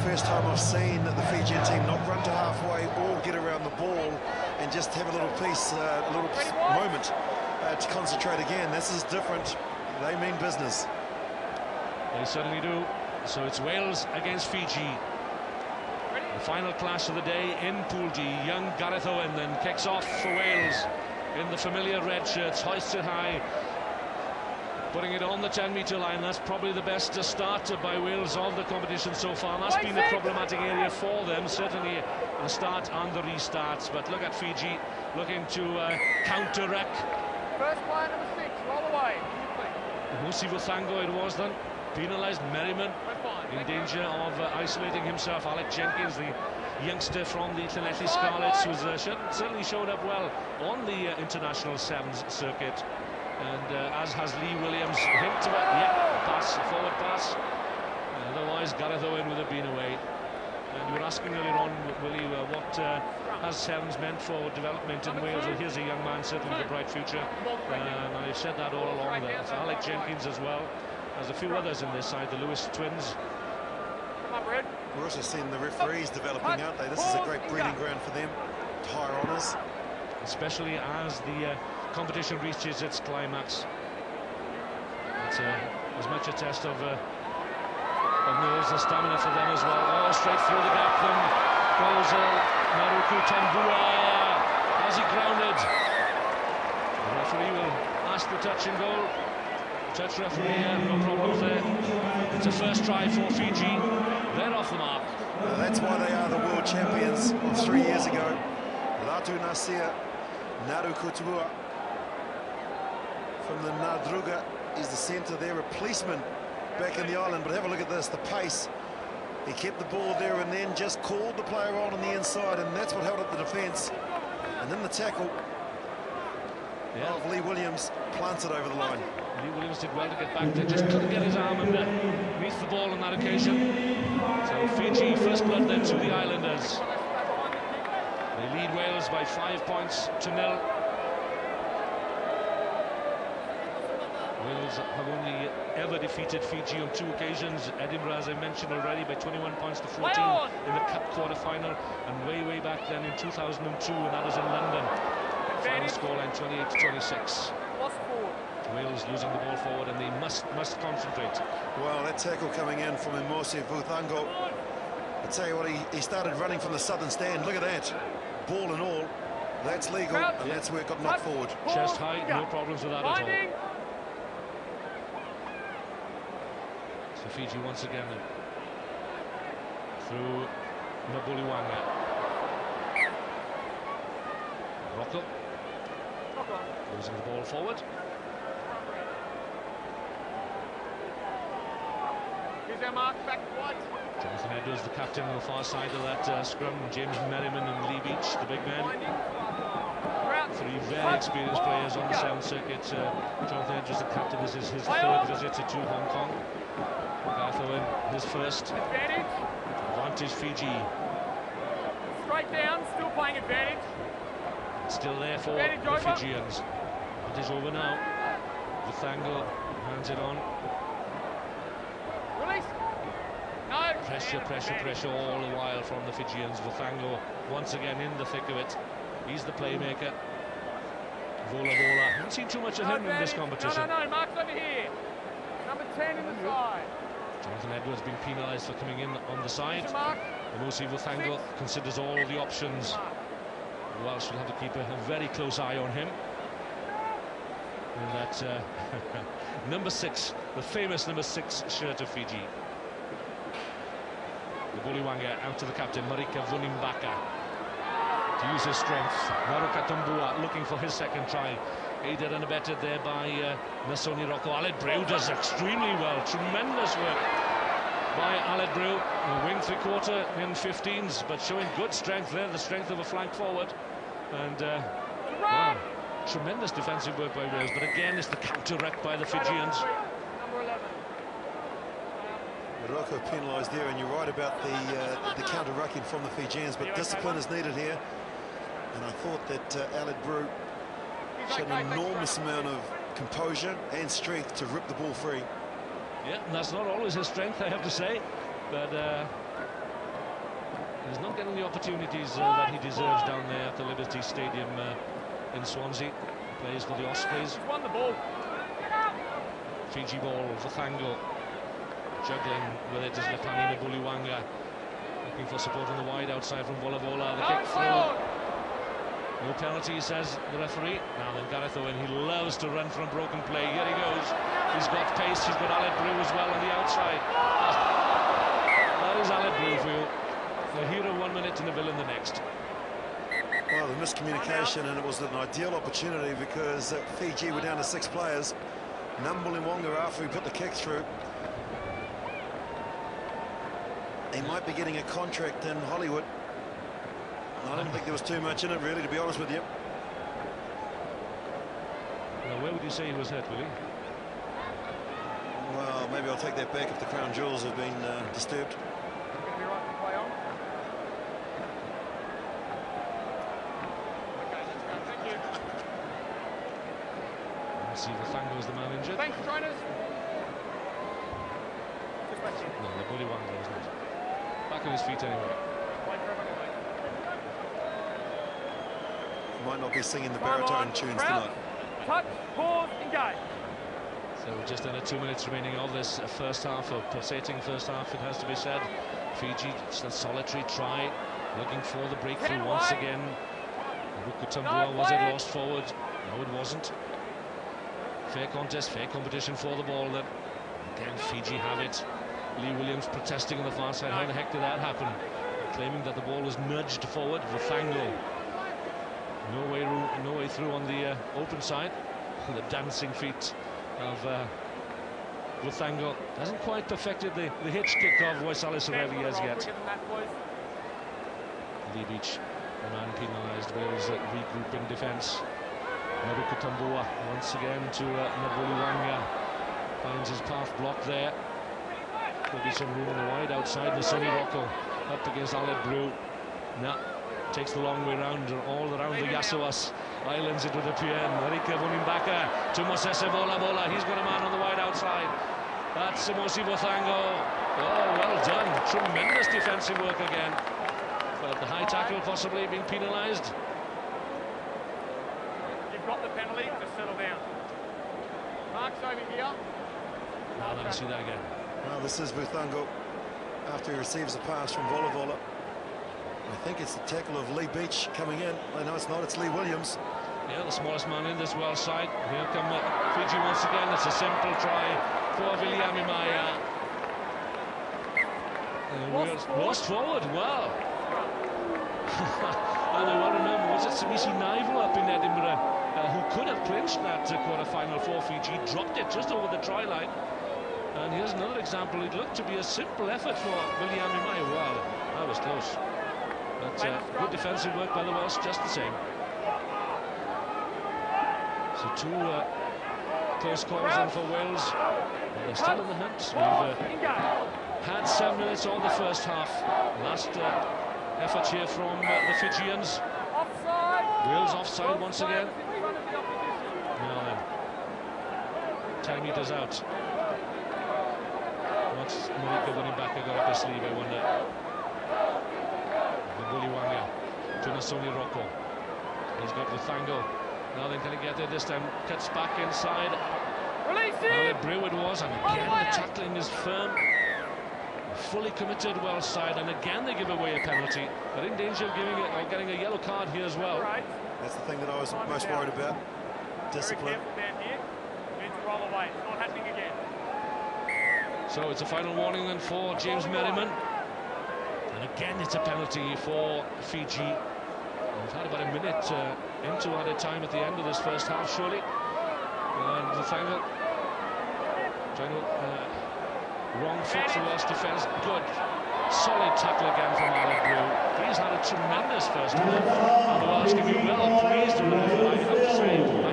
first time I've seen the Fijian team not run to halfway or get around the ball and just have a little piece, a little moment to concentrate again. This is different. They mean business. They certainly do. So it's Wales against Fiji. The final clash of the day in Pool G. Young Gareth Owen then kicks off for Wales in the familiar red shirts, hoists it high, putting it on the 10-metre line. That's probably the best start by Wales of the competition so far. That's been a problematic area for them, certainly the start and the restarts. But look at Fiji looking to counter-wreck. First player number 6, roll away. Musi Vuthango it was then. Penalised. Merriman in danger of isolating himself. Alec Jenkins, the youngster from the Llanelli Scarlets, was certainly showed up well on the international sevens circuit. And as has Lee Williams, hint to it, yeah, pass, forward pass. Otherwise, Gareth Owen would have been away. And you were asking earlier on, Willie, what has sevens meant for development in Wales? Well, here's a young man, certainly with a bright future. And I've said that all along there. It's Alec Jenkins as well. There's a few others in this side, the Lewis twins. We're also seeing the referees developing, aren't they? This is a great breeding ground for them. Higher honours. Especially as the competition reaches its climax. It's as much a test of nerves and stamina for them as well. Oh, straight through the gap then goes Naruku Tambua. Has he grounded? The referee will ask the touch and goal. Touch referee, no problems there. It's a first try for Fiji. They're off the mark. That's why they are the world champions of 3 years ago. Latu Nasir Narukutua from the Nadruga is the centre there, a policeman back in the island. But have a look at this, the pace. He kept the ball there and then just called the player on the inside, and that's what held up the defence. And then the tackle of Lee Williams plants it over the line. Lee Williams did well to get back there, just couldn't get his arm underneath the ball on that occasion. So Fiji first blood then to the Islanders. They lead Wales by 5 points to 0. Wales have only ever defeated Fiji on 2 occasions. Edinburgh, as I mentioned already, by 21 points to 14 in the Cup quarter-final, and way back then in 2002, and that was in London. Final scoreline 28-26. Wales losing the ball forward, and they must concentrate. Well, that tackle coming in from Musi Vuthango. I tell you what, he started running from the southern stand. Look at that, ball and all. That's legal, and that's where it got knocked forward. Chest high, no problems with that at all. So Fiji once again through Mabuliwanga. Rocco losing the ball forward. Jonathan Edwards, the captain on the far side of that scrum. James Merriman and Lee Beach, the big men. 3 very experienced players on the Sound circuit. Jonathan Edwards, the captain, this is his 3rd visit to Hong Kong. Gareth Owen, his first. Advantage Fiji. Straight down, still playing advantage. Still there for the Fijians. Advantage over now. Vuthango hands it on. Release. No. Pressure all the while from the Fijians. Vuthango once again in the thick of it. He's the playmaker. Vola. Haven't seen too much of him in this competition. No, Mark's over here. Number 10 in the side. Jonathan Edwards been penalised for coming in on the side. Musi Vuthango considers all the options. The Welsh will have to keep a very close eye on him. And that number 6, the famous number 6 shirt of Fiji. The Buliwanga out to the captain, Marika Vunimbaka, to use his strength. Naruka Tumbua looking for his second try. Aided and abetted there by Nasoni Rocco. Aled Brew does extremely well. Tremendous work by Aled Brew. Wing 3/4 in 15s, but showing good strength there, the strength of a flank forward. And wow, tremendous defensive work by Wales. But again, it's the counter-wreck by the Fijians. Number 11. Rocco penalised there, and you're right about the counter-rucking from the Fijians, but discipline is needed here. And I thought that Aled Brew showed an enormous amount of composure and strength to rip the ball free. Yeah, and that's not always his strength, I have to say. But He's not getting the opportunities that he deserves down there at the Liberty Stadium in Swansea. Plays for the Ospreys. He's won the ball. Fiji ball for Thango. Juggling with it is Lepanina Buliwanga. Looking for support on the wide outside from Volavola. The kick through. No penalty, says the referee. Now then, Gareth Owen, he loves to run from broken play. Here he goes. He's got pace. He's got Aled Brew as well on the outside. That is Aled Brew for you. The hero 1 minute and the villain the next. Well, the miscommunication, and it was an ideal opportunity because Fiji were down to 6 players. Nambuliwanga, after he put the kick through, he might be getting a contract in Hollywood. I don't think there was too much in it, really, to be honest with you. Now, where would you say he was hurt, Willie? Well, maybe I'll take that back if the crown jewels have been disturbed. Going to be right to play on. Okay, let's go. Thank you. Let's see if Thango is the man injured. Thanks, trainers. Just back in. No, the Buliwanga is not. Back on his feet anyway. Wait for everyone, mate. Might not be singing the baritone tunes tonight. Touch, pause, engage. So just under 2 minutes remaining of this first half, a pulsating first half, it has to be said. Fiji, just a solitary try, looking for the breakthrough once again. Rukutambua, was it lost forward? No, it wasn't. Fair contest, fair competition for the ball then. Again, Fiji have it. Lee Williams protesting on the far side. How the heck did that happen? Claiming that the ball was nudged forward. Vithango. No way through on the open side. The dancing feet of Vithango. Hasn't quite perfected the hitch kick of Waisalis Aureli as yet. Lee Beach, the man penalised. Wales regroup in defence. Rukutambua once again to Nabuliwanga. Finds his path blocked there. There'll be some room on the wide outside. Nasoni Rocco up against Aled Brew. Nah, takes the long way round, all around the Yasoas Islands, it would appear. Marika Vunimbaka to Mosese Volavola. He's got a man on the wide outside. That's Simosi Bothango. Oh, well done. Tremendous defensive work again. But the high tackle possibly being penalised. You've got the penalty, just settle down. Mark's over here. Now let us see that again. Well, this is Buthango after he receives a pass from Volavola. I think it's the tackle of Lee Beach coming in. I know it's not, it's Lee Williams. Yeah, the smallest man in this Welsh side. Here come Fiji once again. It's a simple try for Viliami Maya. Lost forward, wow. And I well remember, was it Samisi Naivo up in Edinburgh who could have clinched that quarter-final for Fiji, dropped it just over the try line. And here's another example. It looked to be a simple effort for Viliami Maya. Wow, that was close. But good defensive work by the Welsh, just the same. So two close calls in for Wales. Well, they're still in the hunt. We've had 7 minutes on the first half. Last effort here from the Fijians. Wales offside once again. Now then, 10 metres out. What's Marika Vunimbaka got up her sleeve, I wonder. Buliwanga to Nasoni Rocco. He's got Vithango. Now then, can he get there this time? Cuts back inside. Release it! Brew it was, and again the tackling is firm. Fully committed Welsh side, and again they give away a penalty. They're in danger of giving it or getting a yellow card here as well. Right. That's the thing that I was most worried about. Discipline. Very careful down here. Need to roll away. It's not happening again. So it's a final warning then for James Merriman. And again it's a penalty for Fiji. We've had about a minute into added time at the end of this first half, surely. And Vithango trying to wrong foot to Welsh defence. Good, solid tackle again from Aled Brew. He's had a tremendous first half. And the Welsh can be well pleased with it. I have to say, I